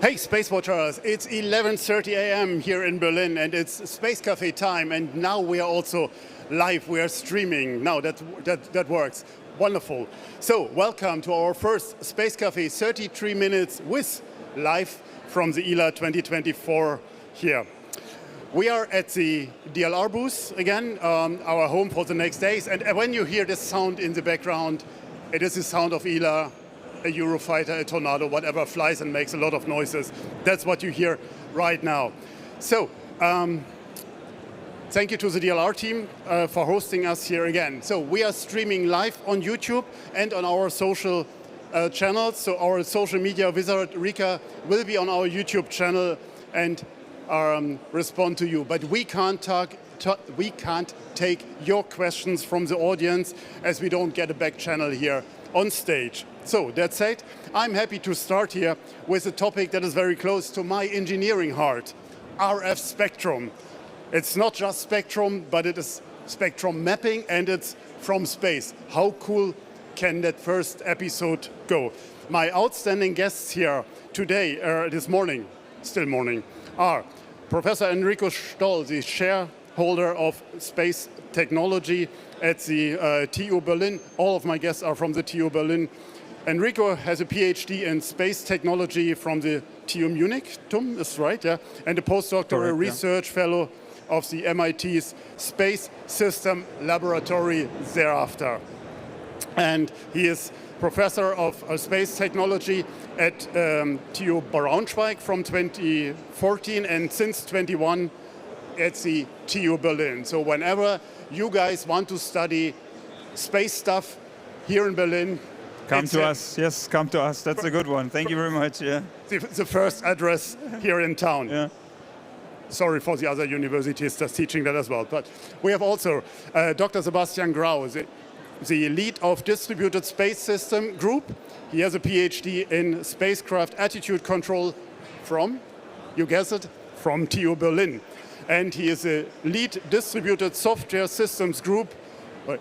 Hey, Space Watchers, it's 11:30 a.m. here in Berlin and it's Space Café time, and now we are also live, we are streaming. Now that works. Wonderful. So, welcome to our first Space Café, 33 minutes with live from the ILA 2024 here. We are at the DLR booth again, our home for the next days, and when you hear this sound in the background, it is the sound of ILA, a Eurofighter, a Tornado, whatever flies and makes a lot of noises. That's what you hear right now. So, thank you to the DLR team for hosting us here again. So we are streaming live on YouTube and on our social channels. So our social media wizard, Rika, will be on our YouTube channel and respond to you. But we can't take your questions from the audience as we don't get a back channel here on stage. So that said, I'm happy to start here with a topic that is very close to my engineering heart, RF spectrum. It's not just spectrum, but it is spectrum mapping, and it's from space. How cool can that first episode go? My outstanding guests here today, this morning, still morning, are Professor Enrico Stoll, the shareholder of space technology at the TU Berlin. All of my guests are from the TU Berlin. Enrico has a PhD in space technology from the TU Munich, TUM is right, yeah, and a postdoctoral research fellow of the MIT's Space System Laboratory thereafter. And he is professor of space technology at TU Braunschweig from 2014 and since 21 at the TU Berlin. So whenever you guys want to study space stuff here in Berlin, come to us. Yes, come to us. That's a good one. Thank you very much. Yeah. The first address here in town. Yeah. Sorry for the other universities that's teaching that as well. But we have also Dr. Sebastian Grau, the lead of Distributed Space System Group. He has a PhD in spacecraft attitude control from, you guess it, from TU Berlin. And he is a lead Distributed Software Systems Group.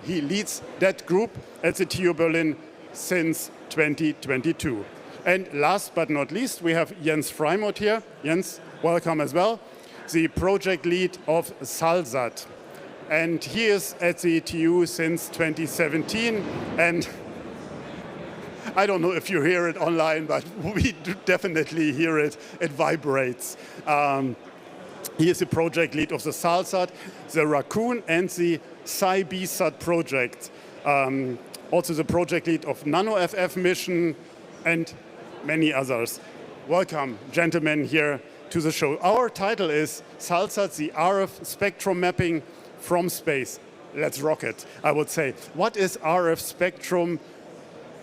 He leads that group at the TU Berlin since 2022. And last but not least, we have Jens Freymuth here. Jens, welcome as well. The project lead of SALSAT. And he is at the TU since 2017. And I don't know if you hear it online, but we do definitely hear it. It vibrates. He is the project lead of the SALSAT, the Raccoon, and the SciBSat project. Also the project lead of NanoFF mission and many others. Welcome, gentlemen, here to the show. Our title is SALSAT, the RF spectrum mapping from space. Let's rock it, I would say. What is RF spectrum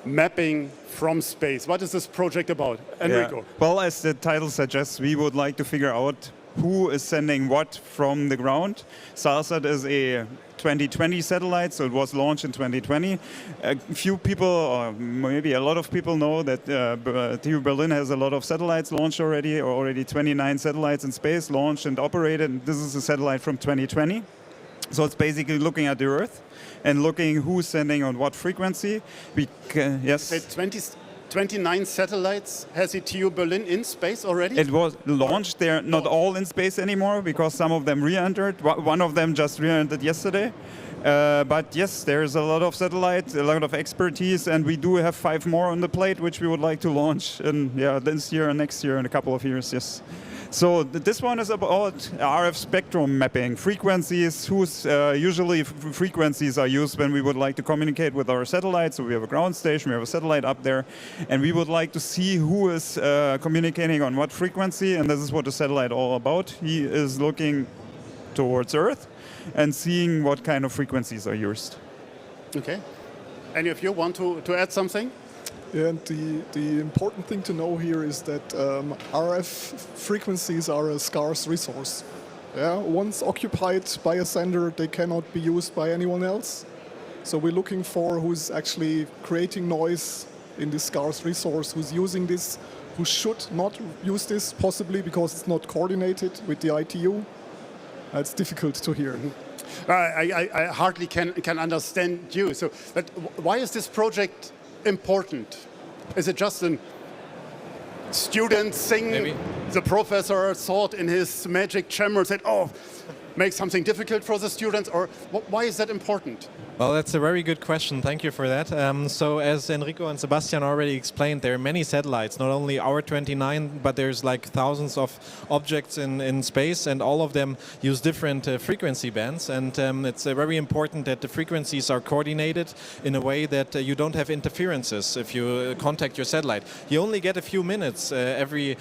mapping from space? What is this project about? Enrico. Yeah. Well, as the title suggests, we would like to figure out who is sending what from the ground. SALSAT is a 2020 satellite, so it was launched in 2020. A few people, or maybe a lot of people, know that TU Berlin has a lot of satellites launched already, or already 29 satellites in space launched and operated. And this is a satellite from 2020. So it's basically looking at the Earth and looking who's sending on what frequency. Yes? 29 satellites has the TU Berlin in space already? It was launched. They're not all in space anymore because some of them re-entered. One of them just re-entered yesterday. But yes, there's a lot of satellites, a lot of expertise, and we do have 5 more on the plate, which we would like to launch in this year and next year and a couple of years, yes. So this one is about RF spectrum mapping, frequencies, usually frequencies are used when we would like to communicate with our satellites. So we have a ground station, we have a satellite up there, and we would like to see who is communicating on what frequency, and this is what the satellite all about. He is looking towards Earth and seeing what kind of frequencies are used. Okay. Any of you want to add something? Yeah, and the important thing to know here is that RF frequencies are a scarce resource. Yeah, once occupied by a sender, they cannot be used by anyone else. So we're looking for who's actually creating noise in this scarce resource, who's using this, who should not use this, possibly because it's not coordinated with the ITU. It's difficult to hear. I hardly can understand you. So, but why is this project important? Is it just students think Maybe. the professor thought in his magic chamber, said, oh, make something difficult for the students, or why is that important? Well, that's a very good question. Thank you for that. So as Enrico and Sebastian already explained, there are many satellites, not only our 29, but there's like thousands of objects in space, and all of them use different frequency bands. And it's very important that the frequencies are coordinated in a way that you don't have interferences if you contact your satellite. You only get a few minutes every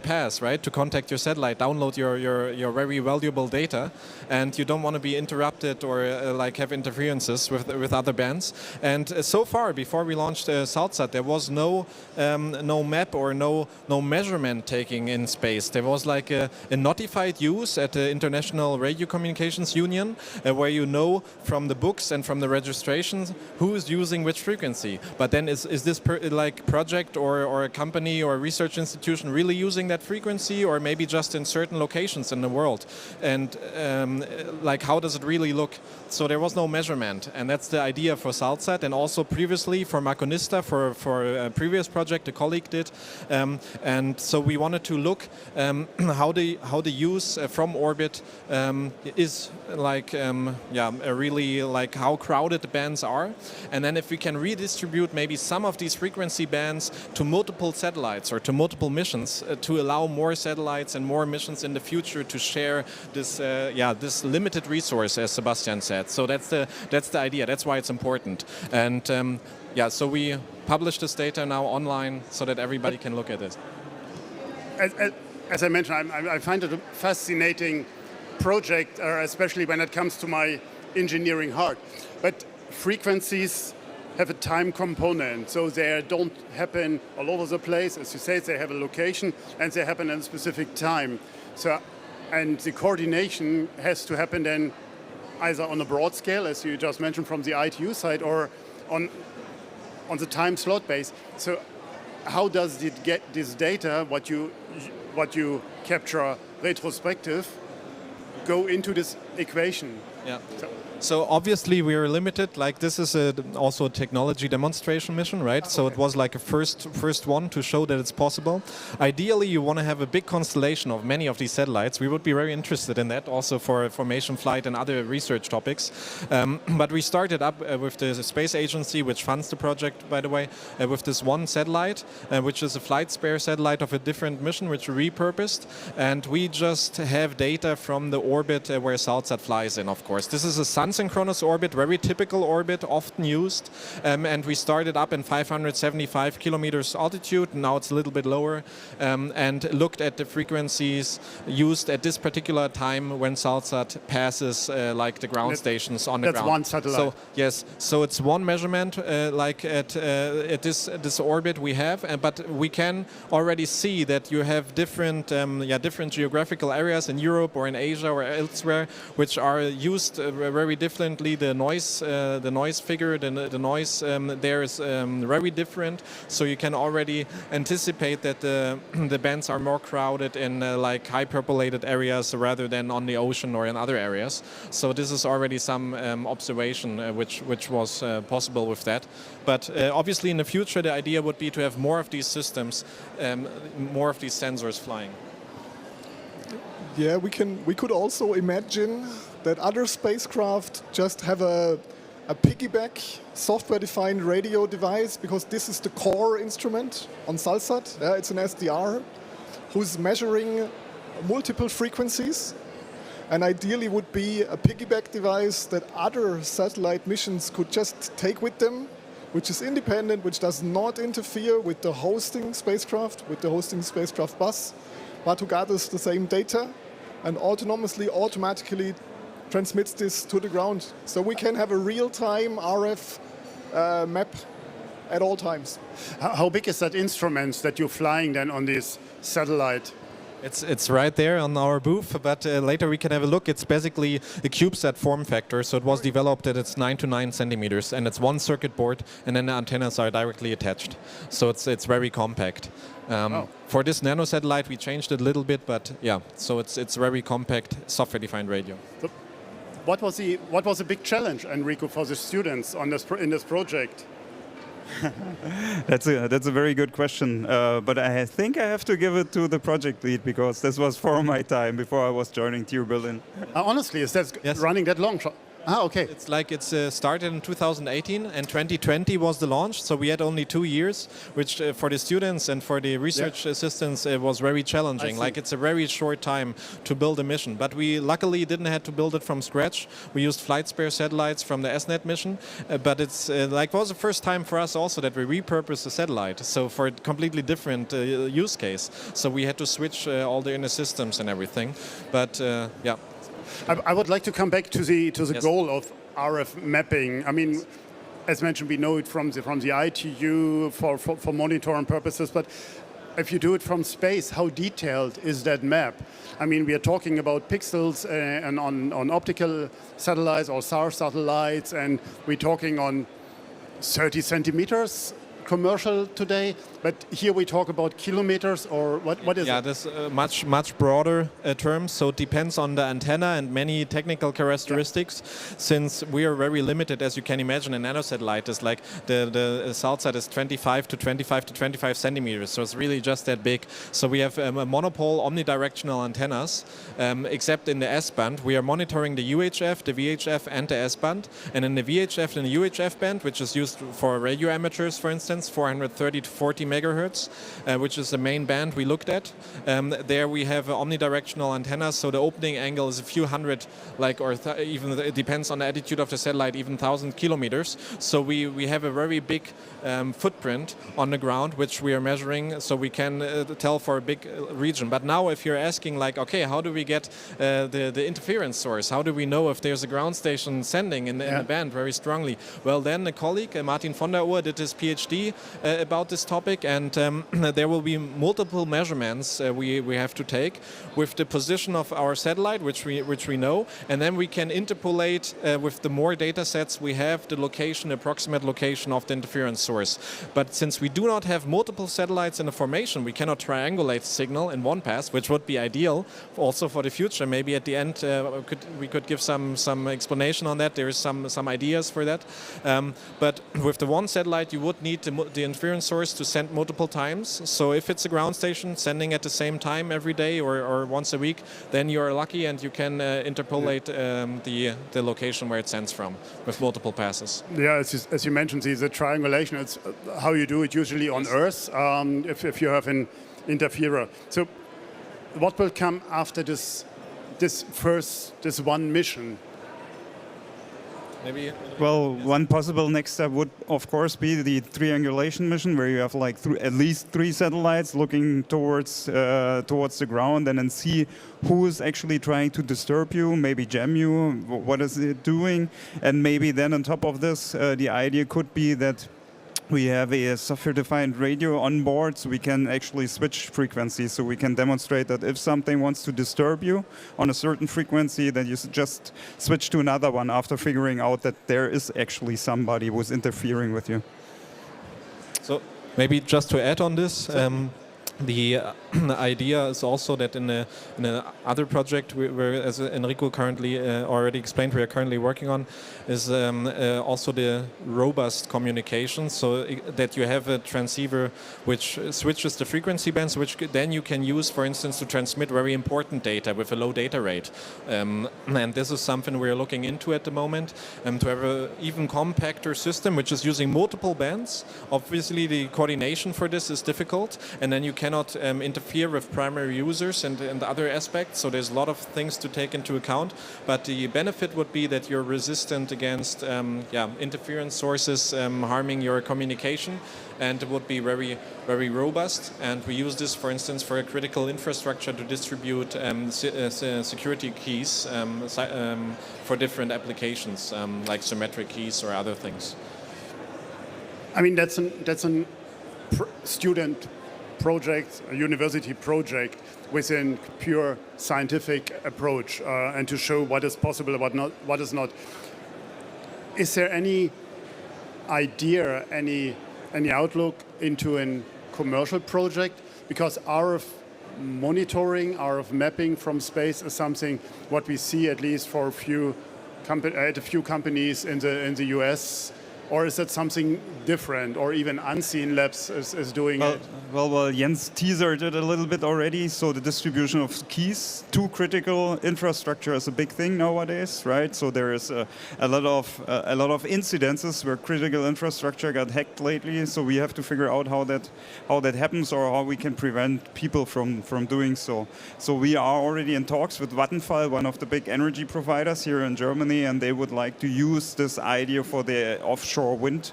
pass, right, to contact your satellite, download your very valuable data, and you don't want to be interrupted or like have interferences with other bands. And so far, before we launched SALSAT, there was no map or no measurement taking in space. There was like a notified use at the International Radio Communications Union, where you know from the books and from the registrations who is using which frequency. But then is this like project or a company or a research institution really using that frequency, or maybe just in certain locations in the world? And like, how does it really look? So there was no measurement, and that's the idea for SALSAT, and also previously for Maconista, for a previous project a colleague did. And so we wanted to look how the use from orbit is like, really like how crowded the bands are, and then if we can redistribute maybe some of these frequency bands to multiple satellites or to multiple missions to allow more satellites and more missions in the future to share this this limited resource, as Sebastian said. So that's the idea. That's why it's important. And so we publish this data now online so that everybody can look at it. As I mentioned, I find it a fascinating project, especially when it comes to my engineering heart. But frequencies have a time component, so they don't happen all over the place. As you say, they have a location and they happen at a specific time. So, and the coordination has to happen then either on a broad scale, as you just mentioned, from the ITU side, or on the time slot base. So how does it get this data, what you capture retrospective, go into this equation? Yeah. So obviously we are limited. Like, this is also a technology demonstration mission, right? Okay. So it was like a first one to show that it's possible. Ideally, you want to have a big constellation of many of these satellites. We would be very interested in that, also for formation flight and other research topics. But we started up with the Space Agency, which funds the project, by the way, with this one satellite, which is a flight spare satellite of a different mission, which we repurposed. And we just have data from the orbit where SALSAT flies in, of course. This is a sun-synchronous orbit, very typical orbit, often used. And we started up in 575 kilometers altitude. Now it's a little bit lower. And looked at the frequencies used at this particular time when SALSAT passes like the ground stations on the ground. That's one satellite. So, yes, so it's one measurement like at this orbit we have, but we can already see that you have different geographical areas in Europe or in Asia or elsewhere, which are used very differently. The noise figure, the noise there is very different. So you can already anticipate that the bands are more crowded in like hyperpolated areas rather than on the ocean or in other areas. So this is already some observation which was possible with that. But obviously in the future the idea would be to have more of these systems, more of these sensors flying. Yeah, we could also imagine that other spacecraft just have a piggyback software-defined radio device, because this is the core instrument on SALSAT. It's an SDR who's measuring multiple frequencies, and ideally would be a piggyback device that other satellite missions could just take with them, which is independent, which does not interfere with the hosting spacecraft, with the hosting spacecraft bus, but who gathers the same data and automatically transmits this to the ground. So we can have a real-time RF map at all times. How big is that instrument that you're flying then on this satellite? It's right there on our booth, but later we can have a look. It's basically a CubeSat form factor, so it was developed at its 9 to 9 centimeters, and it's one circuit board, and then the antennas are directly attached. So it's very compact. For this nano satellite, we changed it a little bit, but yeah, so it's very compact, software-defined radio. So what was the big challenge, Enrico, for the students on in this project? That's a very good question, but I think I have to give it to the project lead because this was for my time before I was joining TU Berlin. Honestly, is that Yes. running that long? Okay. It's like it's started in 2018 and 2020 was the launch, so we had only 2 years, which for the students and for the research assistants it was very challenging. Like it's a very short time to build a mission, but we luckily didn't have to build it from scratch. We used flight spare satellites from the SNET mission, but it's like was the first time for us also that we repurposed the satellite, so for a completely different use case. So we had to switch all the inner systems and everything, but yeah. I would like to come back to the Yes. goal of RF mapping. I mean, as mentioned, we know it from the ITU for monitoring purposes, but if you do it from space, how detailed is that map? I mean, we are talking about pixels and on optical satellites or SAR satellites, and we're talking on 30 centimeters commercial today, but here we talk about kilometers, or what is it? Yeah, this much broader term, so it depends on the antenna and many technical characteristics. Since we are very limited, as you can imagine, a nanosatellite is like the SALSAT is 25 to 25 centimeters, so it's really just that big. So we have a monopole omnidirectional antennas, except in the S-band. We are monitoring the UHF, the VHF and the S-band, and in the VHF and the UHF band, which is used for radio amateurs, for instance, 430 to 40 megahertz, which is the main band we looked at. There we have omnidirectional antennas, so the opening angle is a few hundred, like, or even it depends on the attitude of the satellite, even 1,000 kilometers. So we have a very big footprint on the ground, which we are measuring, so we can tell for a big region. But now, if you're asking, like, okay, how do we get the interference source? How do we know if there's a ground station sending in the band very strongly? Well, then a colleague, Martin von der Uhr, did his PhD about this topic, and there will be multiple measurements we have to take with the position of our satellite, which we know, and then we can interpolate with the more data sets we have the location, approximate location of the interference source. But since we do not have multiple satellites in the formation, we cannot triangulate the signal in one pass, which would be ideal also for the future. Maybe at the end we could give some explanation on that. There is some ideas for that. But with the one satellite, you would need the interference source to send multiple times. So if it's a ground station sending at the same time every day or once a week, then you're lucky and you can interpolate the location where it sends from with multiple passes. Yeah, as you mentioned, the triangulation, it's how you do it usually on Earth if you have an interferer. So what will come after this one mission? Maybe. Well, one possible next step would, of course, be the triangulation mission, where you have like at least 3 satellites looking towards the ground, and then see who is actually trying to disturb you, maybe jam you, what is it doing, and maybe then on top of this, the idea could be that we have a software-defined radio on board, so we can actually switch frequencies. So we can demonstrate that if something wants to disturb you on a certain frequency, then you just switch to another one after figuring out that there is actually somebody who's interfering with you. So maybe just to add on this, the idea is also that in a other project where, as Enrico currently already explained, we are currently working on, is also the robust communication, so that you have a transceiver which switches the frequency bands, which then you can use, for instance, to transmit very important data with a low data rate. And this is something we're looking into at the moment, to have an even compacter system which is using multiple bands. Obviously, the coordination for this is difficult, and then you cannot interfere with primary users and other aspects, so there's a lot of things to take into account, but the benefit would be that you're resistant against interference sources harming your communication, and it would be very, very robust. And we use this, for instance, for a critical infrastructure to distribute security keys for different applications, like symmetric keys or other things. I mean, that's a student project, a university project within pure scientific approach, and to show what is possible, what is not. Is there any idea, any outlook into a commercial project? Because RF monitoring, RF mapping from space is something what we see at least for a few companies in the US or is that something different, or even Unseen Labs is doing it? Well, Jens teasered it a little bit already. So the distribution of keys to critical infrastructure is a big thing nowadays, right? So there is a lot of incidences where critical infrastructure got hacked lately. So we have to figure out how that happens, or how we can prevent people from doing so. So we are already in talks with Vattenfall, one of the big energy providers here in Germany, and they would like to use this idea for the offshore wind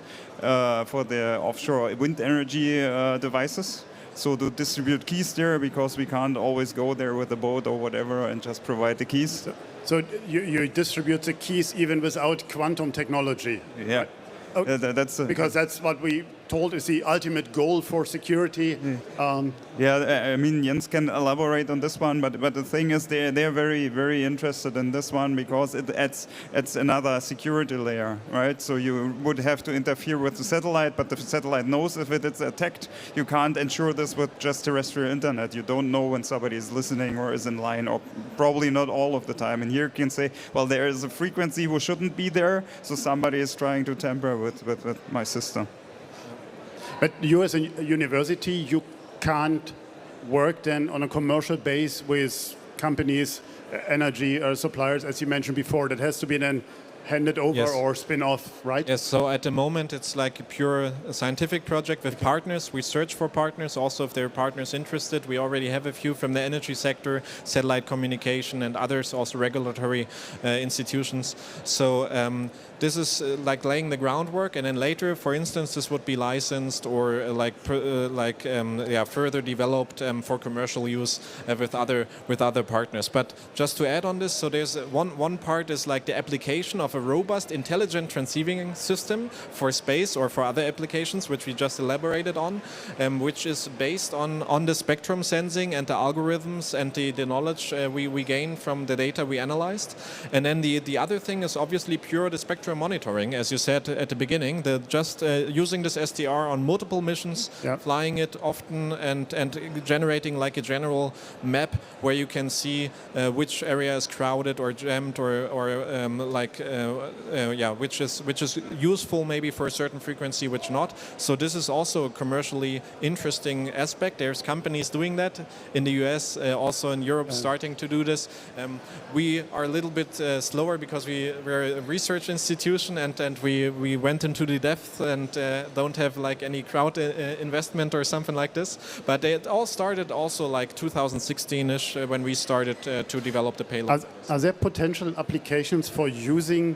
energy devices. So to distribute keys there, because we can't always go there with a boat or whatever and just provide the keys. So you distribute the keys even without quantum technology? Yeah. Right. Oh, because that's what we told is the ultimate goal for security. I mean, Jens can elaborate on this one, but the thing is, they're very, very interested in this one because it adds another security layer, right? So you would have to interfere with the satellite, but the satellite knows if it is attacked. You can't ensure this with just terrestrial internet. You don't know when somebody is listening or is in line, or probably not all of the time. And here you can say, well, there is a frequency who shouldn't be there, so somebody is trying to tamper with my system. But you as a university, you can't work then on a commercial base with companies, energy suppliers, as you mentioned before. That has to be then handed over or spin off, right? Yes, so at the moment it's like a pure scientific project with partners. We search for partners. Also, if there are partners interested, we already have a few from the energy sector, satellite communication and others, also regulatory institutions. So this is like laying the groundwork, and then later, for instance, this would be licensed or further developed for commercial use with other partners. But just to add on this, so there's one part is like the application of a robust intelligent transceiving system for space or for other applications, which we just elaborated on, which is based on the spectrum sensing and the algorithms and the knowledge we gain from the data we analyzed. And then the other thing is obviously pure the spectrum monitoring, as you said at the beginning, using this SDR on multiple missions, flying it often and generating like a general map where you can see which area is crowded or jammed which is useful maybe for a certain frequency, which not. So this is also a commercially interesting aspect. There's companies doing that in the US, also in Europe, starting to do this. We are a little bit slower because we're a research institution and we went into the depth and don't have like any crowd investment or something like this. But it all started also like 2016-ish when we started to develop the payload. Are there potential applications for using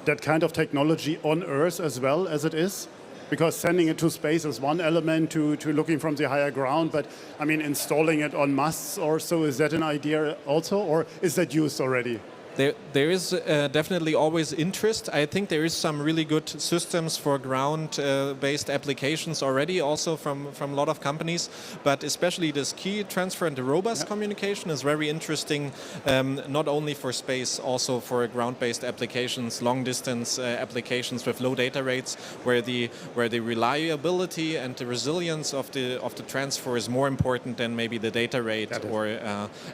that kind of technology on Earth as well as it is? Because sending it to space is one element to looking from the higher ground, but I mean installing it on masts or so, is that an idea also, or is that used already? There is definitely always interest. I think there is some really good systems for ground-based applications already, also from a lot of companies. But especially this key transfer and the robust communication is very interesting, not only for space, also for ground-based applications, long-distance applications with low data rates, where the reliability and the resilience of the transfer is more important than maybe the data rate or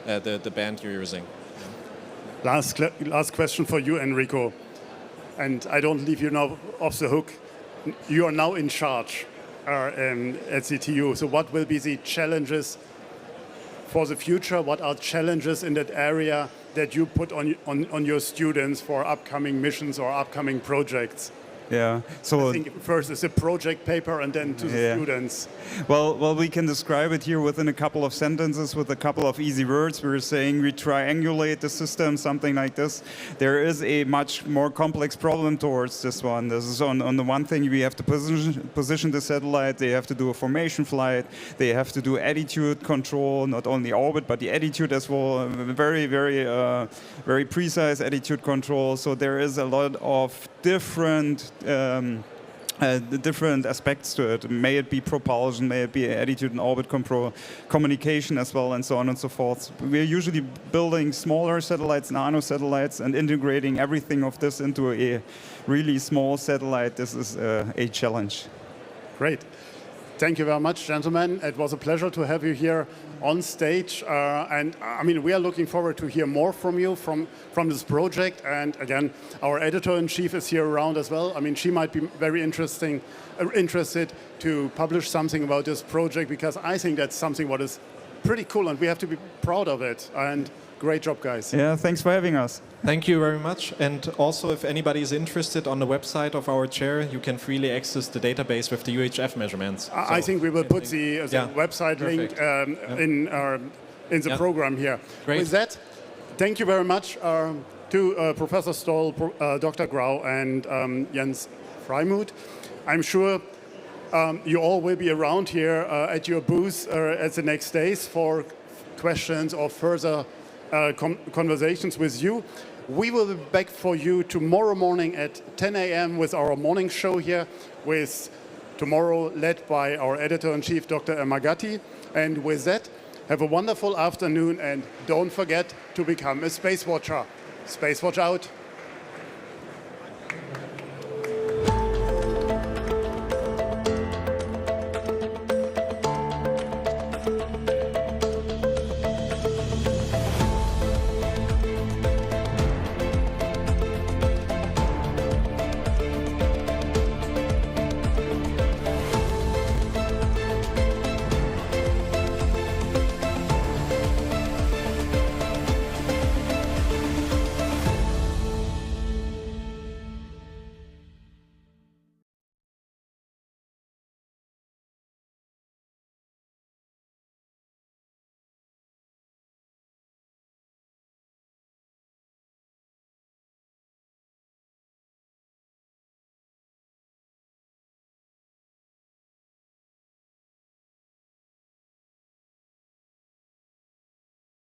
the band you're using. Last question for you, Enrico, and I don't leave you now off the hook. You are now in charge at CTU, so what will be the challenges for the future? What are challenges in that area that you put on your students for upcoming missions or upcoming projects? Yeah. So I think first is a project paper and then to the students. Well, we can describe it here within a couple of sentences with a couple of easy words. We're saying we triangulate the system, something like this. There is a much more complex problem towards this one. This is on the one thing, we have to position the satellite. They have to do a formation flight. They have to do attitude control, not only orbit, but the attitude as well. Very, very, very precise attitude control. So there is a lot of different different aspects to it. May it be propulsion, may it be attitude and orbit control, communication as well, and so on and so forth. We're usually building smaller satellites, nano satellites, and integrating everything of this into a really small satellite. This is a challenge. Great. Thank you very much, gentlemen. It was a pleasure to have you here on stage. And I mean, we are looking forward to hear more from you from this project. And again, our editor-in-chief is here around as well. I mean, she might be very interested to publish something about this project, because I think that's something what is pretty cool, and we have to be proud of it. And great job, guys. Yeah, thanks for having us. Thank you very much. And also, if anybody is interested, on the website of our chair, you can freely access the database with the UHF measurements. I think we will put the website link in the program here. Great. With that, thank you very much to Professor Stoll, Dr. Grau, and Jens Freymuth. I'm sure you all will be around here at your booth at the next days for questions or further conversations with you. We will be back for you tomorrow morning at 10 a.m. with our morning show here, with tomorrow led by our editor-in-chief, Dr. Magatti. And with that, have a wonderful afternoon, and don't forget to become a Space Watcher. Space Watch out.